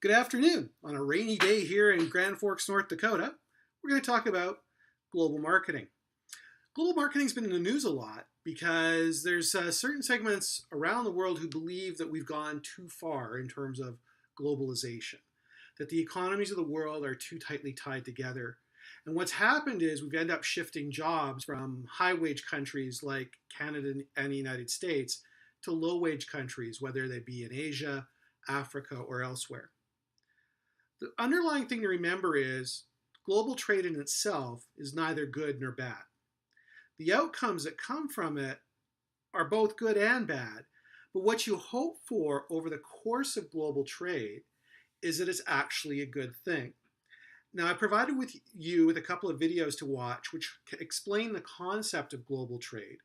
Good afternoon. On a rainy day here in Grand Forks, North Dakota, we're going to talk about global marketing. Global marketing's been in the news a lot because there's certain segments around the world who believe that we've gone too far in terms of globalization, that the economies of the world are too tightly tied together. And what's happened is we've ended up shifting jobs from high-wage countries like Canada and the United States to low-wage countries, whether they be in Asia, Africa, or elsewhere. The underlying thing to remember is global trade in itself is neither good nor bad. The outcomes that come from it are both good and bad, but what you hope for over the course of global trade is that it's actually a good thing. Now, I provided you with a couple of videos to watch which explain the concept of global trade,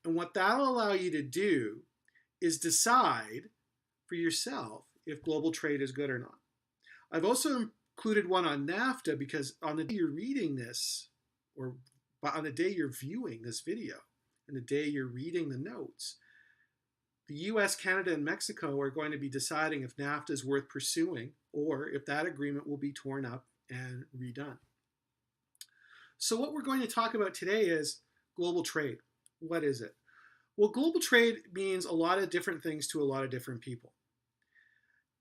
and what that'll allow you to do is decide for yourself if global trade is good or not. I've also included one on NAFTA because on the day you're reading this, or on the day you're viewing this video, and the day you're reading the notes, the US, Canada, and Mexico are going to be deciding if NAFTA is worth pursuing or if that agreement will be torn up and redone. So what we're going to talk about today is global trade. What is it? Well, global trade means a lot of different things to a lot of different people.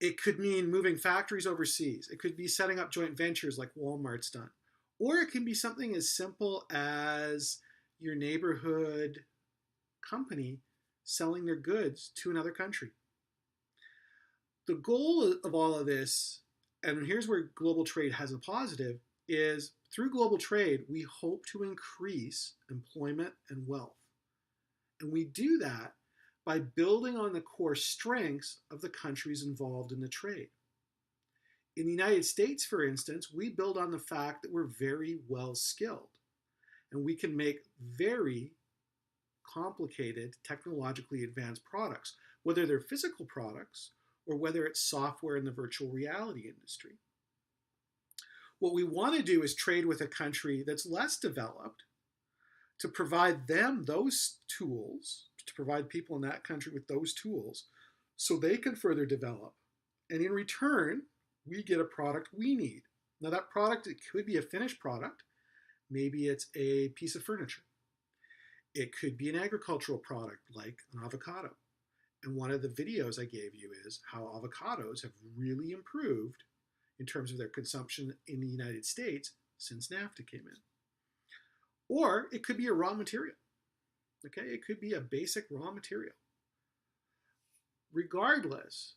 It could mean moving factories overseas. It could be setting up joint ventures like Walmart's done. Or it can be something as simple as your neighborhood company selling their goods to another country. The goal of all of this, and here's where global trade has a positive, is through global trade, we hope to increase employment and wealth. And we do that by building on the core strengths of the countries involved in the trade. In the United States, for instance, we build on the fact that we're very well skilled and we can make very complicated, technologically advanced products, whether they're physical products or whether it's software in the virtual reality industry. What we want to do is trade with a country that's less developed to provide them those tools, to provide people in that country with those tools so they can further develop. And in return, we get a product we need. Now that product, it could be a finished product. Maybe it's a piece of furniture. It could be an agricultural product like an avocado. And one of the videos I gave you is how avocados have really improved in terms of their consumption in the United States since NAFTA came in. Or it could be a raw material. Okay, it could be a basic raw material. Regardless,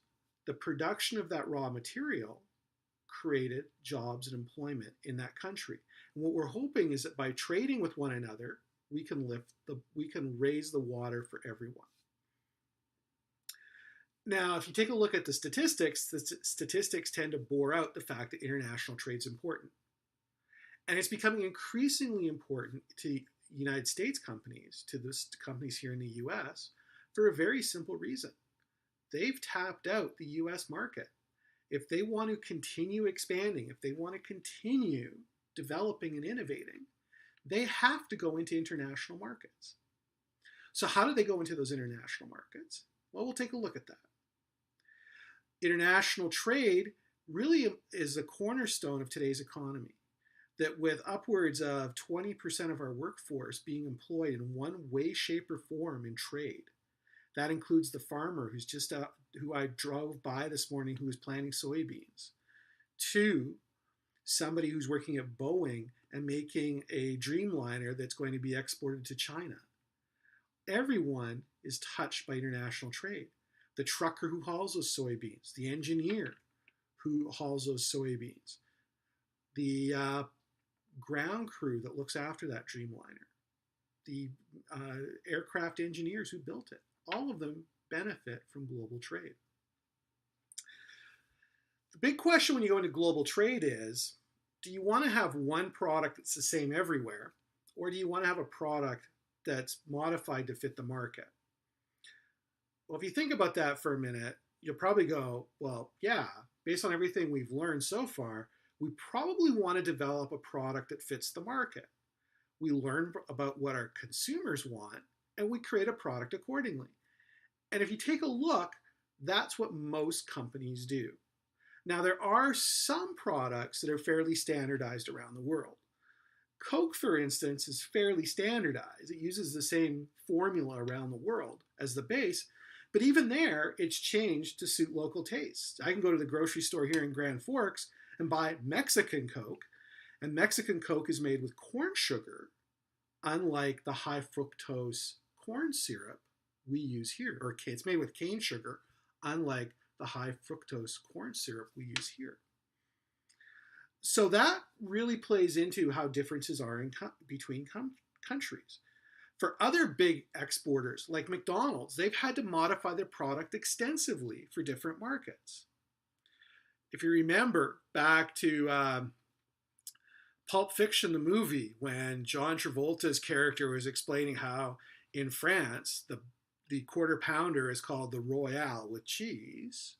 the production of that raw material created jobs and employment in that country. And what we're hoping is that by trading with one another, we can raise the water for everyone. Now, if you take a look at the statistics tend to bore out the fact that international trade is important. And it's becoming increasingly important to United States companies, to the companies here in the US, for a very simple reason. They've tapped out the US market. If they want to continue expanding, if they want to continue developing and innovating, they have to go into international markets. So how do they go into those international markets? Well, we'll take a look at that. International trade really is the cornerstone of today's economy. That with upwards of 20% of our workforce being employed in one way, shape, or form in trade. That includes the farmer who I drove by this morning who was planting soybeans, to somebody who's working at Boeing and making a Dreamliner that's going to be exported to China. Everyone is touched by international trade. The trucker who hauls those soybeans, the engineer who hauls those soybeans, the ground crew that looks after that Dreamliner, the aircraft engineers who built it, all of them benefit from global trade. The big question when you go into global trade is, do you want to have one product that's the same everywhere, or do you want to have a product that's modified to fit the market? Well, if you think about that for a minute, you'll probably go, well, yeah, based on everything we've learned so far, we probably want to develop a product that fits the market. We learn about what our consumers want, and we create a product accordingly. And if you take a look, that's what most companies do. Now, there are some products that are fairly standardized around the world. Coke, for instance, is fairly standardized. It uses the same formula around the world as the base, but even there, it's changed to suit local tastes. I can go to the grocery store here in Grand Forks and buy Mexican Coke, and Mexican Coke is made with corn sugar, unlike the high fructose corn syrup we use here. Or it's made with cane sugar, unlike the high fructose corn syrup we use here. So that really plays into how differences are between countries. For other big exporters like McDonald's, they've had to modify their product extensively for different markets. If you remember back to Pulp Fiction, the movie, when John Travolta's character was explaining how in France the quarter pounder is called the Royale with cheese,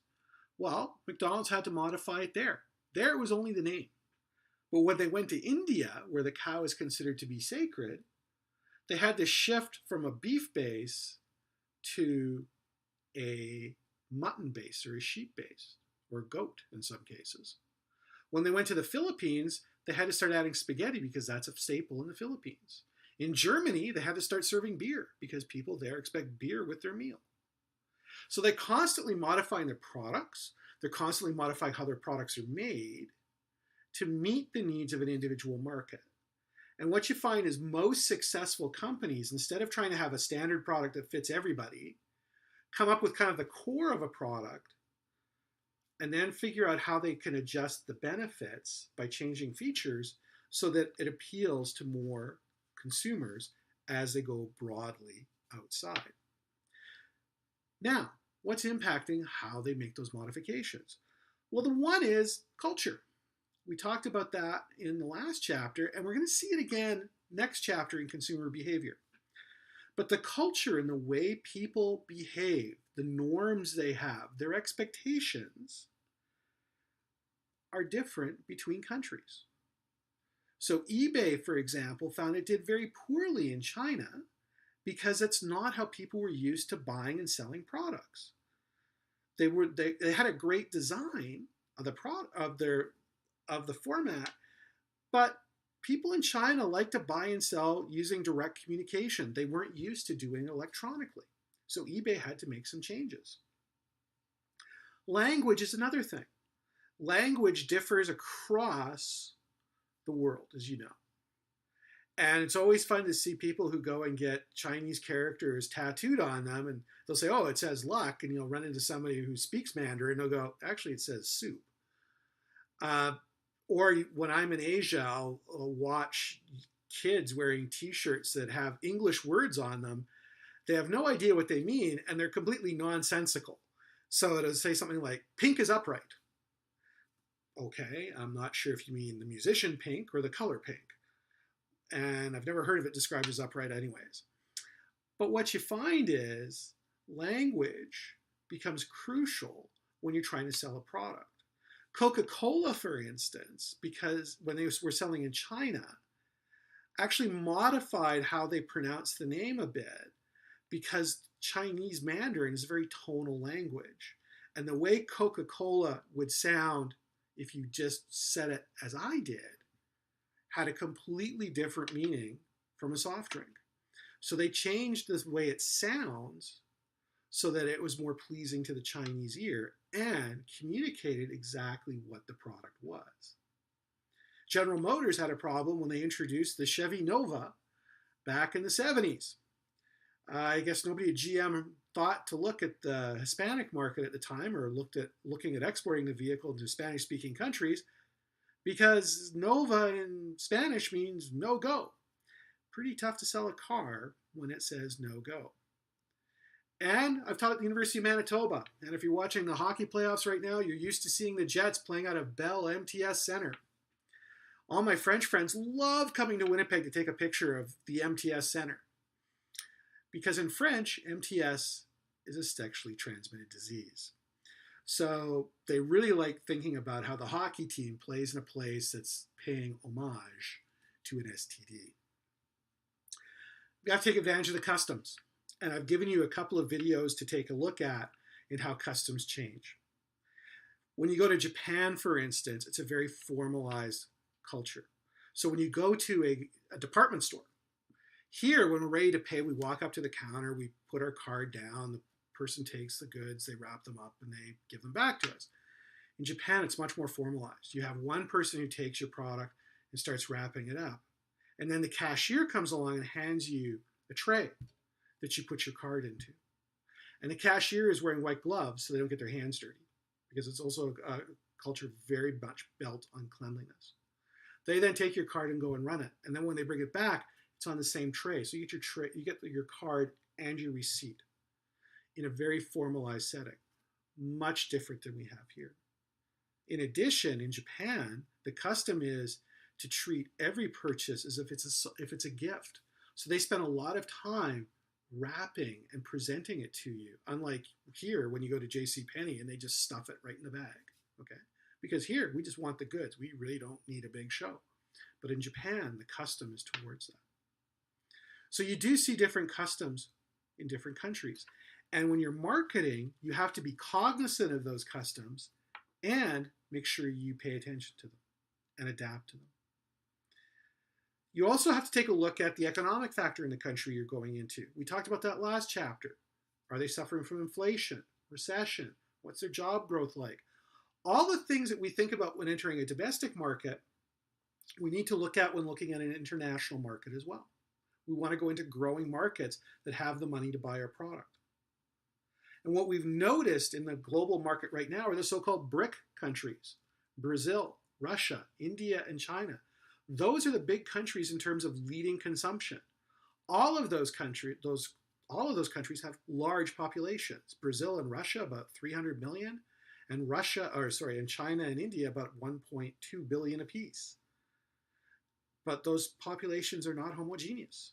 well, McDonald's had to modify it there. There it was only the name. But when they went to India, where the cow is considered to be sacred, they had to shift from a beef base to a mutton base or a sheep base, or goat in some cases. When they went to the Philippines, they had to start adding spaghetti because that's a staple in the Philippines. In Germany, they had to start serving beer because people there expect beer with their meal. So they're constantly modifying their products. They're constantly modifying how their products are made to meet the needs of an individual market. And what you find is most successful companies, instead of trying to have a standard product that fits everybody, come up with kind of the core of a product and then figure out how they can adjust the benefits by changing features so that it appeals to more consumers as they go broadly outside. Now, what's impacting how they make those modifications? Well, the one is culture. We talked about that in the last chapter, and we're going to see it again next chapter in consumer behavior. But the culture and the way people behave, the norms they have, their expectations are different between countries. So eBay, for example, found it did very poorly in China because it's not how people were used to buying and selling products. They had a great design of the format, but people in China like to buy and sell using direct communication. They weren't used to doing it electronically. So eBay had to make some changes. Language is another thing. Language differs across the world, as you know. And it's always fun to see people who go and get Chinese characters tattooed on them, and they'll say, oh, it says luck, and you'll run into somebody who speaks Mandarin, and they'll go, actually, it says soup. Or when I'm in Asia, I'll watch kids wearing t-shirts that have English words on them. They have no idea what they mean, and they're completely nonsensical. So it'll say something like, pink is upright. Okay, I'm not sure if you mean the musician Pink or the color pink. And I've never heard of it described as upright anyways. But what you find is language becomes crucial when you're trying to sell a product. Coca-Cola, for instance, because when they were selling in China, actually modified how they pronounce the name a bit because Chinese Mandarin is a very tonal language. And the way Coca-Cola would sound if you just said it as I did had a completely different meaning from a soft drink. So they changed the way it sounds so that it was more pleasing to the Chinese ear and communicated exactly what the product was. General Motors had a problem when they introduced the Chevy Nova back in the 70s. I guess nobody at GM thought to look at the Hispanic market at the time or looking at exporting the vehicle to Spanish-speaking countries because Nova in Spanish means no go. Pretty tough to sell a car when it says no go. And I've taught at the University of Manitoba. And if you're watching the hockey playoffs right now, you're used to seeing the Jets playing out of Bell MTS Center. All my French friends love coming to Winnipeg to take a picture of the MTS Center. Because in French, MTS is a sexually transmitted disease. So they really like thinking about how the hockey team plays in a place that's paying homage to an STD. You have to take advantage of the customs. And I've given you a couple of videos to take a look at in how customs change. When you go to Japan, for instance, it's a very formalized culture. So when you go to a department store, here, when we're ready to pay, we walk up to the counter, we put our card down, the person takes the goods, they wrap them up, and they give them back to us. In Japan, it's much more formalized. You have one person who takes your product and starts wrapping it up. And then the cashier comes along and hands you a tray that you put your card into. And the cashier is wearing white gloves so they don't get their hands dirty, because it's also a culture very much built on cleanliness. They then take your card and go and run it. And then when they bring it back, it's on the same tray. So you get your card and your receipt in a very formalized setting, much different than we have here. In addition, in Japan, the custom is to treat every purchase as if it's a gift. So they spend a lot of time wrapping and presenting it to you, unlike here when you go to JCPenney and they just stuff it right in the bag, okay? Because here, we just want the goods. We really don't need a big show. But in Japan, the custom is towards that. So you do see different customs in different countries. And when you're marketing, you have to be cognizant of those customs and make sure you pay attention to them and adapt to them. You also have to take a look at the economic factor in the country you're going into. We talked about that last chapter. Are they suffering from inflation, recession? What's their job growth like? All the things that we think about when entering a domestic market, we need to look at when looking at an international market as well. We want to go into growing markets that have the money to buy our product. And what we've noticed in the global market right now are the so-called BRIC countries: Brazil, Russia, India, and China. Those are the big countries in terms of leading consumption. All of those countries have large populations. Brazil and Russia about 300 million, and China and India about 1.2 billion apiece. But those populations are not homogeneous.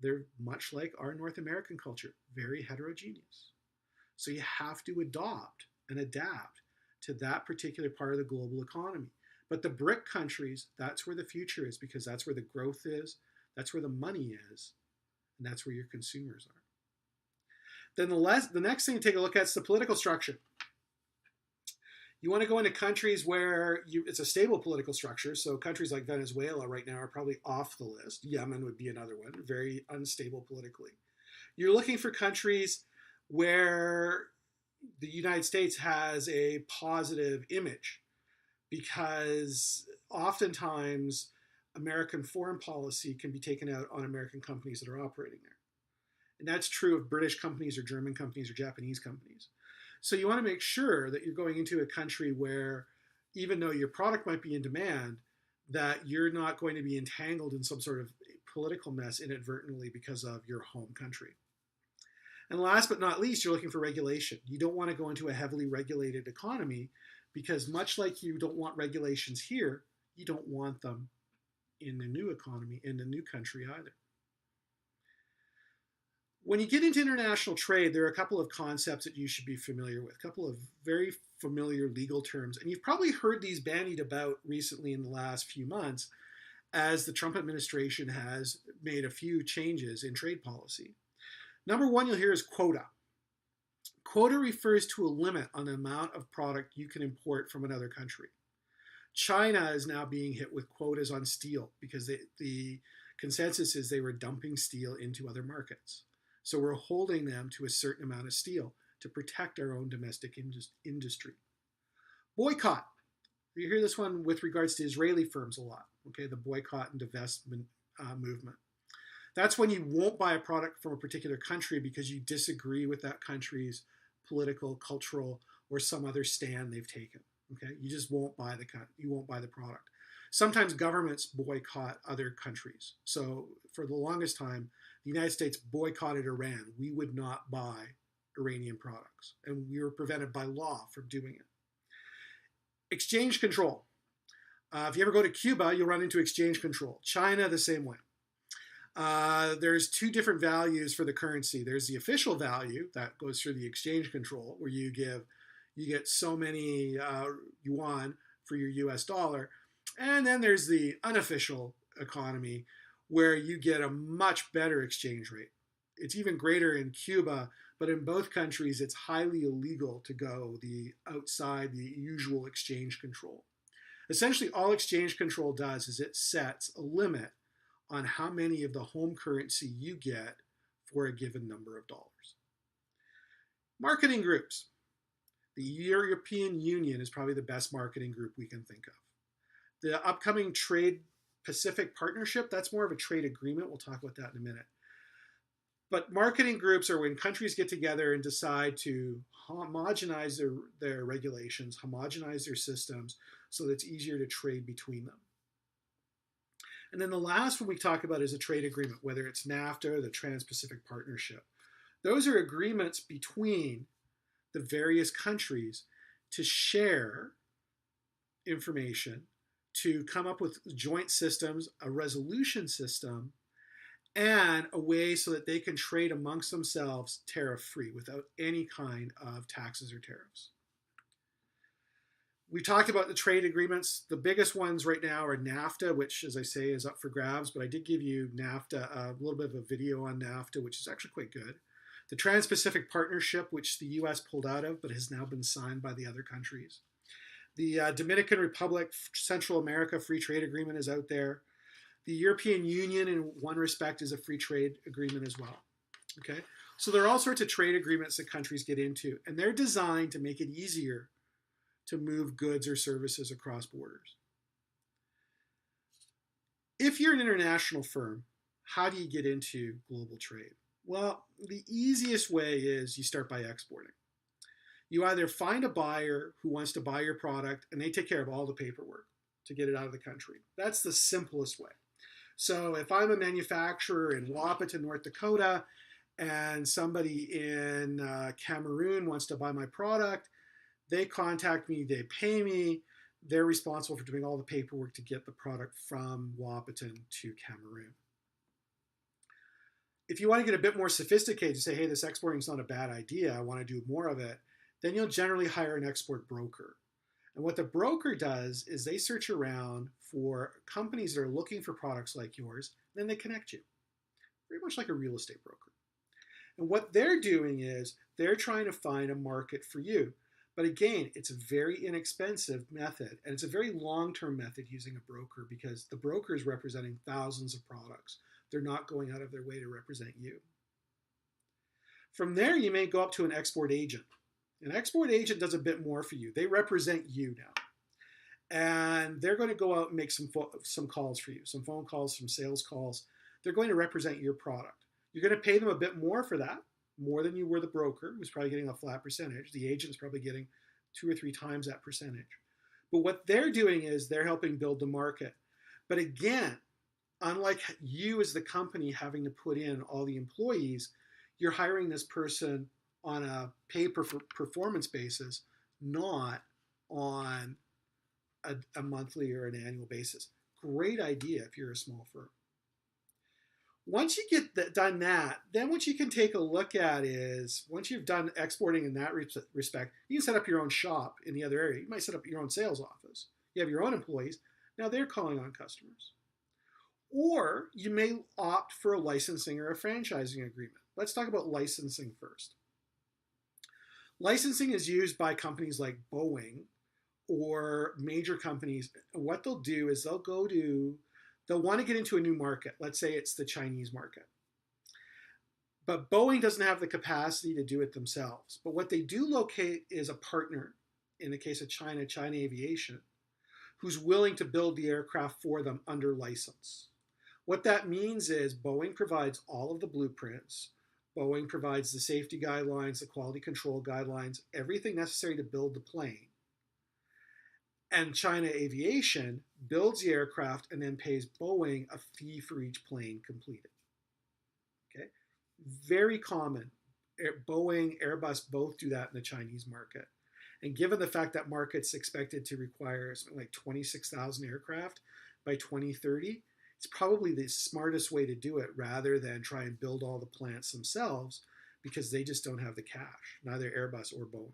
They're much like our North American culture, very heterogeneous. So you have to adopt and adapt to that particular part of the global economy. But the BRIC countries, that's where the future is, because that's where the growth is, that's where the money is, and that's where your consumers are. Then the next thing to take a look at is the political structure. You want to go into countries where it's a stable political structure. So countries like Venezuela right now are probably off the list. Yemen would be another one, very unstable politically. You're looking for countries where the United States has a positive image, because oftentimes American foreign policy can be taken out on American companies that are operating there. And that's true of British companies or German companies or Japanese companies. So you want to make sure that you're going into a country where, even though your product might be in demand, that you're not going to be entangled in some sort of political mess inadvertently because of your home country. And last but not least, you're looking for regulation. You don't want to go into a heavily regulated economy, because much like you don't want regulations here, you don't want them in the new economy, in the new country either. When you get into international trade, there are a couple of concepts that you should be familiar with, a couple of very familiar legal terms. And you've probably heard these bandied about recently in the last few months, as the Trump administration has made a few changes in trade policy. Number one you'll hear is quota. Quota refers to a limit on the amount of product you can import from another country. China is now being hit with quotas on steel because the consensus is they were dumping steel into other markets. So we're holding them to a certain amount of steel to protect our own domestic industry. Boycott. You hear this one with regards to Israeli firms a lot, okay, the boycott and divestment movement. That's when you won't buy a product from a particular country because you disagree with that country's political, cultural, or some other stand they've taken. Okay, you just won't buy the product. Sometimes governments boycott other countries. So for the longest time, the United States boycotted Iran. We would not buy Iranian products, and we were prevented by law from doing it. Exchange control. If you ever go to Cuba, you'll run into exchange control. China, the same way. There's two different values for the currency. There's the official value that goes through the exchange control, where you get so many yuan for your US dollar. And then there's the unofficial economy, where you get a much better exchange rate. It's even greater in Cuba, But in both countries, it's highly illegal to go outside the usual exchange control. Essentially, all exchange control does is it sets a limit on how many of the home currency you get for a given number of dollars. Marketing groups. The European Union is probably the best marketing group we can think of. The upcoming Trade Pacific Partnership, that's more of a trade agreement. We'll talk about that in a minute. But marketing groups are when countries get together and decide to homogenize their regulations, homogenize their systems, so that it's easier to trade between them. And then the last one we talk about is a trade agreement, whether it's NAFTA or the Trans-Pacific Partnership. Those are agreements between the various countries to share information, to come up with joint systems, a resolution system, and a way so that they can trade amongst themselves tariff-free without any kind of taxes or tariffs. We talked about the trade agreements. The biggest ones right now are NAFTA, which, as I say, is up for grabs, but I did give you NAFTA, a little bit of a video on NAFTA, which is actually quite good. The Trans-Pacific Partnership, which the US pulled out of, but has now been signed by the other countries. The Dominican Republic, Central America Free Trade Agreement is out there. The European Union, in one respect, is a free trade agreement as well. Okay, so there are all sorts of trade agreements that countries get into, and they're designed to make it easier to move goods or services across borders. If you're an international firm, how do you get into global trade? Well, the easiest way is you start by exporting. You either find a buyer who wants to buy your product and they take care of all the paperwork to get it out of the country. That's the simplest way. So if I'm a manufacturer in Wahpeton, North Dakota, and somebody in Cameroon wants to buy my product, they contact me, they pay me, they're responsible for doing all the paperwork to get the product from Wahpeton to Cameroon. If you want to get a bit more sophisticated, say, hey, this exporting is not a bad idea, I want to do more of it, then you'll generally hire an export broker. And what the broker does is they search around for companies that are looking for products like yours, and then they connect you, very much like a real estate broker. And what they're doing is they're trying to find a market for you. But again, it's a very inexpensive method, and it's a very long-term method using a broker because the broker is representing thousands of products. They're not going out of their way to represent you. From there, you may go up to an export agent. An export agent does a bit more for you. They represent you now. And they're going to go out and make some calls for you, some phone calls, some sales calls. They're going to represent your product. You're going to pay them a bit more for that, more than you were the broker, who's probably getting a flat percentage. The agent's probably getting 2 or 3 times that percentage. But what they're doing is they're helping build the market. But again, unlike you as the company having to put in all the employees, you're hiring this person on a pay-per-performance basis, not on a monthly or an annual basis. Great idea if you're a small firm. Once you get done that, then what you can take a look at is, once you've done exporting in that respect, you can set up your own shop in the other area. You might set up your own sales office. You have your own employees. Now they're calling on customers. Or you may opt for a licensing or a franchising agreement. Let's talk about licensing first. Licensing is used by companies like Boeing or major companies. What they'll do is they'll want to get into a new market. Let's say it's the Chinese market. But Boeing doesn't have the capacity to do it themselves. But what they do locate is a partner, in the case of China, China Aviation, who's willing to build the aircraft for them under license. What that means is Boeing provides all of the blueprints. Boeing provides the safety guidelines, the quality control guidelines, everything necessary to build the plane. And China Aviation builds the aircraft and then pays Boeing a fee for each plane completed. Okay, very common. Boeing, Airbus both do that in the Chinese market. And given the fact that market's expected to require something like 26,000 aircraft by 2030, it's probably the smartest way to do it rather than try and build all the plants themselves because they just don't have the cash, neither Airbus or Boeing.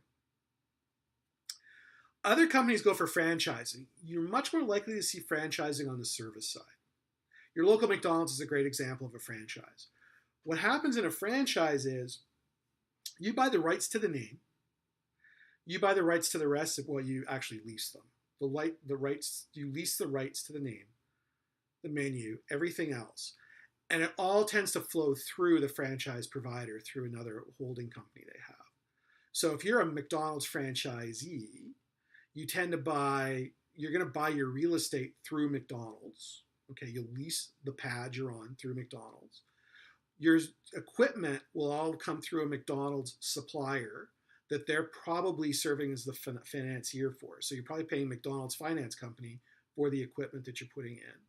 Other companies go for franchising. You're much more likely to see franchising on the service side. Your local McDonald's is a great example of a franchise. What happens in a franchise is You buy the rights to the name. You buy the rights to the rest of, well, you actually lease them. The rights, you lease the rights to the name, the menu, everything else. And it all tends to flow through the franchise provider, through another holding company they have. So if you're a McDonald's franchisee, you tend to buy, you're going to buy your real estate through McDonald's. Okay, you'll lease the pad you're on through McDonald's. Your equipment will all come through a McDonald's supplier that they're probably serving as the financier for. So you're probably paying McDonald's finance company for the equipment that you're putting in.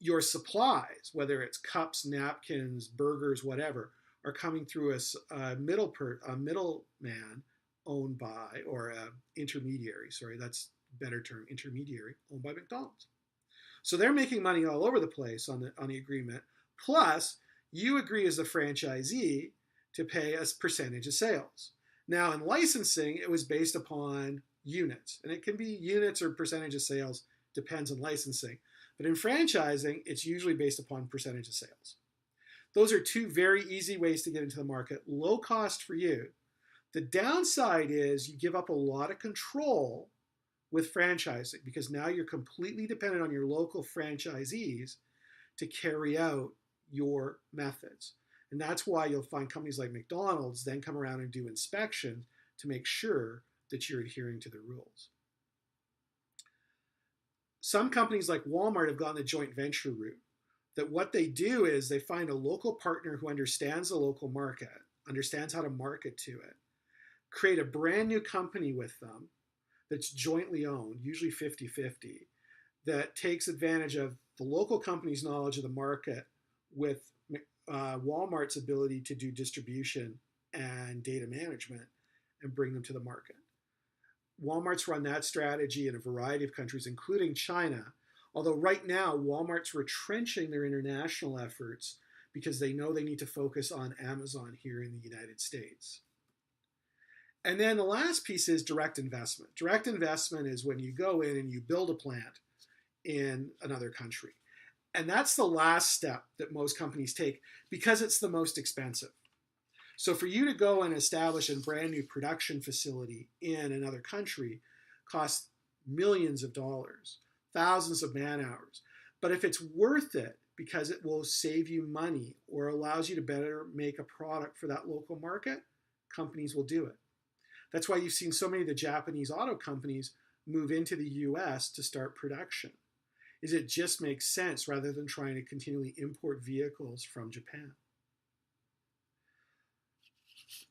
Your supplies, whether it's cups, napkins, burgers, whatever, are coming through a middleman owned by, or an intermediary, sorry, that's a better term, intermediary, owned by McDonald's. So they're making money all over the place on the agreement. Plus, you agree as a franchisee to pay a percentage of sales. Now, in licensing, it was based upon units, and it can be units or percentage of sales, depends on licensing. But in franchising, it's usually based upon percentage of sales. Those are two very easy ways to get into the market, low cost for you. The downside is you give up a lot of control with franchising, because now you're completely dependent on your local franchisees to carry out your methods. And that's why you'll find companies like McDonald's then come around and do inspections to make sure that you're adhering to the rules. Some companies like Walmart have gone the joint venture route. That what they do is they find a local partner who understands the local market, understands how to market to it, create a brand new company with them that's jointly owned, usually 50-50, that takes advantage of the local company's knowledge of the market with Walmart's ability to do distribution and data management and bring them to the market. Walmart's run that strategy in a variety of countries, including China, although right now Walmart's retrenching their international efforts because they know they need to focus on Amazon here in the United States. And then the last piece is direct investment. Direct investment is when you go in and you build a plant in another country. And that's the last step that most companies take because it's the most expensive. So for you to go and establish a brand new production facility in another country costs millions of dollars, thousands of man hours. But if it's worth it because it will save you money or allows you to better make a product for that local market, companies will do it. That's why you've seen so many of the Japanese auto companies move into the US to start production. Is it just makes sense rather than trying to continually import vehicles from Japan.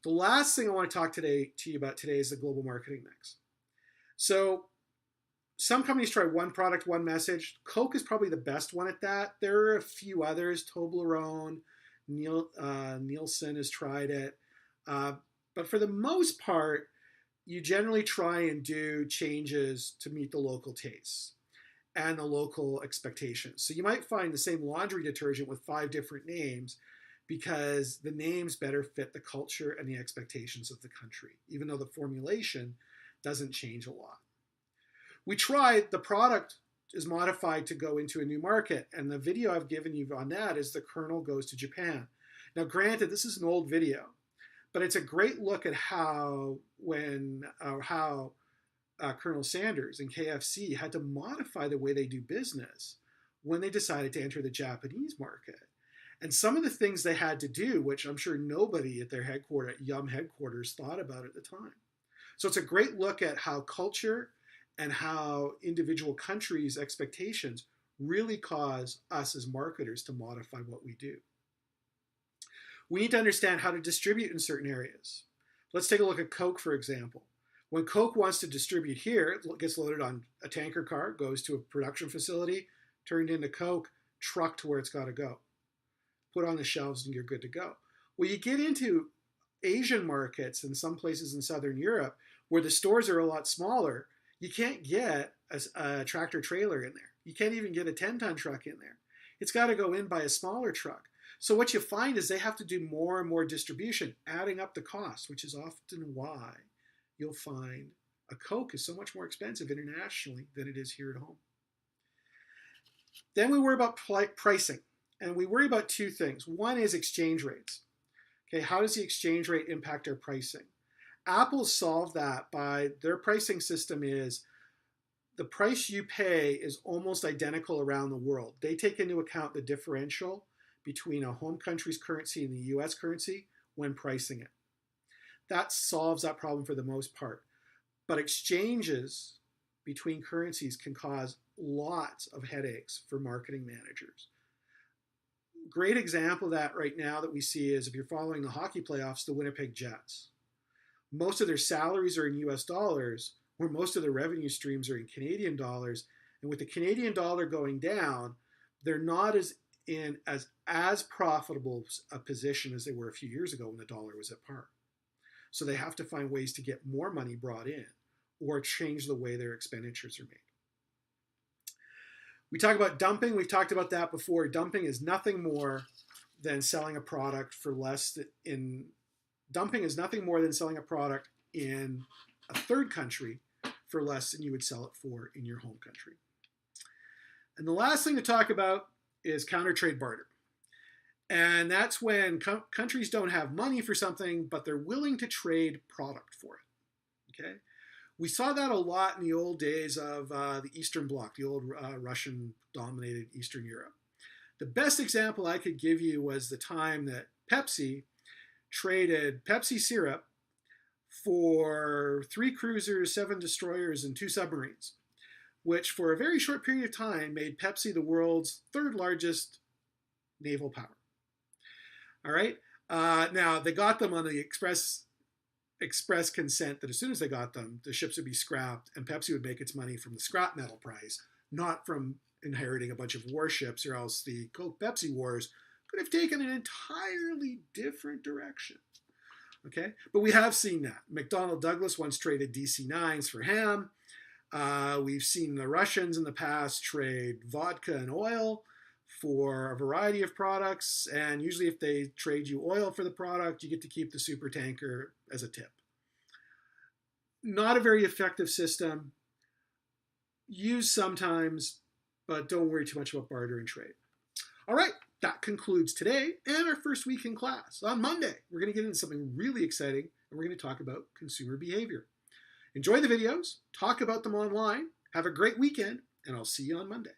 The last thing I want to talk to you about today is the global marketing mix. So some companies try one product, one message. Coke is probably the best one at that. There are a few others. Toblerone, Nielsen has tried it. But for the most part, you generally try and do changes to meet the local tastes and the local expectations. So you might find the same laundry detergent with 5 different names because the names better fit the culture and the expectations of the country, even though the formulation doesn't change a lot. We tried, the product is modified to go into a new market, and the video I've given you on that is the Colonel goes to Japan. Now granted, this is an old video, but it's a great look at how Colonel Sanders and KFC had to modify the way they do business when they decided to enter the Japanese market. And some of the things they had to do, which I'm sure nobody at their headquarters, at Yum headquarters, thought about at the time. So it's a great look at how culture and how individual countries' expectations really cause us as marketers to modify what we do. We need to understand how to distribute in certain areas. Let's take a look at Coke, for example. When Coke wants to distribute here, it gets loaded on a tanker car, goes to a production facility, turned into Coke, trucked to where it's got to go. Put on the shelves and you're good to go. Well, you get into Asian markets and some places in Southern Europe where the stores are a lot smaller, you can't get a tractor trailer in there. You can't even get a 10-ton truck in there. It's got to go in by a smaller truck. So what you find is they have to do more and more distribution, adding up the cost, which is often why you'll find a Coke is so much more expensive internationally than it is here at home. Then we worry about pricing, and we worry about 2 things. One is exchange rates. Okay, how does the exchange rate impact our pricing? Apple solved that by their pricing system is the price you pay is almost identical around the world. They take into account the differential between a home country's currency and the US currency when pricing it. That solves that problem for the most part. But exchanges between currencies can cause lots of headaches for marketing managers. Great example of that right now that we see is if you're following the hockey playoffs, the Winnipeg Jets. Most of their salaries are in US dollars, where most of their revenue streams are in Canadian dollars. And with the Canadian dollar going down, they're not as profitable a position as they were a few years ago when the dollar was at par. So they have to find ways to get more money brought in or change the way their expenditures are made. We talk about dumping. We've talked about that before. Dumping is nothing more than selling a product for less in dumping is nothing more than selling a product in a third country for less than you would sell it for in your home country. And the last thing to talk about is counter-trade barter. And that's when countries don't have money for something, but they're willing to trade product for it. Okay? We saw that a lot in the old days of the Eastern Bloc, the old Russian-dominated Eastern Europe. The best example I could give you was the time that Pepsi traded Pepsi syrup for 3 cruisers, 7 destroyers, and 2 submarines, which for a very short period of time made Pepsi the world's 3rd largest naval power. All right. Now, they got them on the express consent that as soon as they got them, the ships would be scrapped and Pepsi would make its money from the scrap metal price, not from inheriting a bunch of warships, or else the Coke-Pepsi wars could have taken an entirely different direction. Okay, but we have seen that. McDonnell Douglas once traded DC-9s for ham. We've seen the Russians in the past trade vodka and oil for a variety of products, and usually if they trade you oil for the product, you get to keep the super tanker as a tip. Not a very effective system. Used sometimes, but don't worry too much about barter and trade. All right, that concludes today and our first week in class. On Monday, we're going to get into something really exciting, and we're going to talk about consumer behavior. Enjoy the videos, talk about them online, have a great weekend, and I'll see you on Monday.